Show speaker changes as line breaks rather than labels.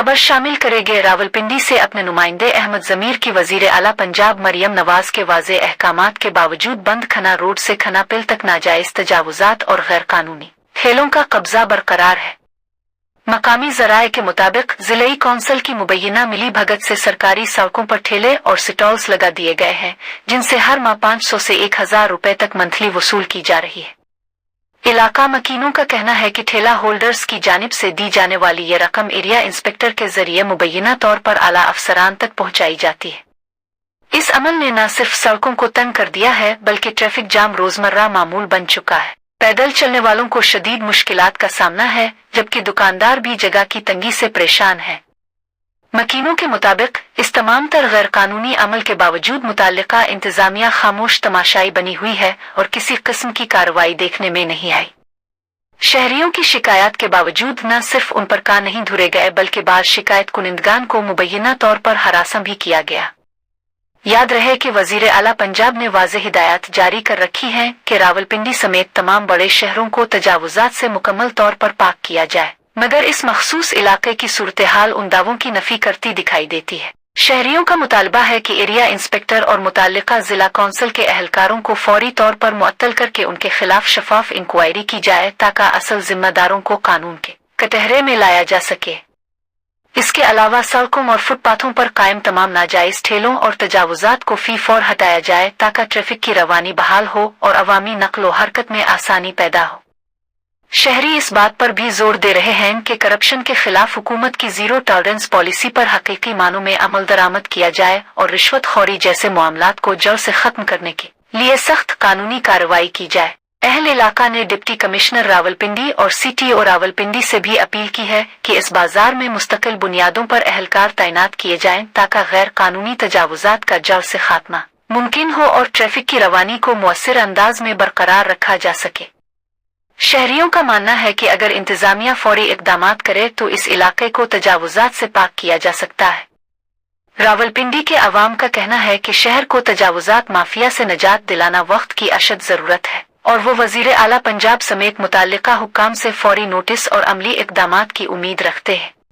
खबर शामिल करेंगे। रावलपिंडी से अपने नुमाइंदे अहमद ज़मीर की वजीर आला पंजाब मरियम नवाज के वाज़े अहकामात के बावजूद बंद खना रोड से खनापिल तक नाजायज तजावुजात और गैर कानूनी ठेलों का कब्जा बरकरार है। मकामी जराये के मुताबिक जिले कौंसिल की मुबैना मिली भगत से सरकारी सड़कों पर ठेले और स्टॉल्स लगा दिए गए हैं, जिनसे हर माह 500 से 1000 रुपए तक मंथली वसूल की जा रही है। इलाका मकीनों का कहना है कि ठेला होल्डर्स की जानिब से दी जाने वाली ये रकम एरिया इंस्पेक्टर के जरिए मुबैना तौर पर आला अफसरान तक पहुंचाई जाती है। इस अमल ने न सिर्फ सड़कों को तंग कर दिया है बल्कि ट्रैफिक जाम रोजमर्रा मामूल बन चुका है। पैदल चलने वालों को शदीद मुश्किलात का सामना है, जबकि दुकानदार भी जगह की तंगी से परेशान है। मकीनों के मुताबिक इस तमाम तर गैर कानूनी अमल के बावजूद मुताल्लिका इंतजामिया खामोश तमाशाई बनी हुई है और किसी किस्म की कार्रवाई देखने में नहीं आई। शहरियों की शिकायत के बावजूद न सिर्फ उन पर कान नहीं धुरे गए बल्कि बाद शिकायत कुनिंदगान को मुबैना तौर पर हरासम भी किया गया। याद रहे कि वजीर आला पंजाब ने वाज़े हिदायत जारी कर रखी हैं कि रावलपिंडी समेत तमाम बड़े शहरों को तजावुजात से मुकम्मल तौर पर पाक किया जाए, मगर इस मखसूस इलाके की सूरत हाल उन दावों की नफी करती दिखाई देती है। शहरियों का मुतालबा है कि एरिया इंस्पेक्टर और मुताल्लिका जिला कौंसिल के अहलकारों को फौरी तौर पर मुअत्तल करके उनके खिलाफ शफाफ इंक्वायरी की जाए ताकि असल जिम्मेदारों को कानून के कटहरे में लाया जा सके। इसके अलावा सड़कों और फुटपाथों पर कायम तमाम नाजायज ठेलों और तजावुजात को फी फौर हटाया जाए ताकि ट्रैफिक की रवानी बहाल हो और अवामी नक्लो हरकत में आसानी पैदा हो। शहरी इस बात पर भी जोर दे रहे हैं कि करप्शन के खिलाफ हुकूमत की जीरो टॉलरेंस पॉलिसी पर हकीकी मानों में अमल दरामद किया जाए और रिश्वतखोरी जैसे मामलात को जड़ से खत्म करने के लिए सख्त कानूनी कार्रवाई की जाए। अहल इलाका ने डिप्टी कमिश्नर रावलपिंडी और CTO रावलपिंडी से भी अपील की है कि इस बाजार में मुस्तकिल बुनियादों पर अहलकार तैनात किए जाएं ताकि गैर कानूनी तजावुजात का जड़ से खात्मा मुमकिन हो और ट्रैफिक की रवानी को मुअस्सिर अंदाज में बरकरार रखा जा सके। शहरियों का मानना है कि अगर इंतजामिया फौरी इकदामात करे तो इस इलाके को तजावुजात से पाक किया जा सकता है। रावलपिंडी के अवाम का कहना है कि शहर को तजावुजात माफिया से निजात दिलाना वक्त की अशद जरूरत है और वो वजीर आला पंजाब समेत मुताल्लिका हुक्काम से फौरी नोटिस और अमली इकदामात की उम्मीद रखते हैं।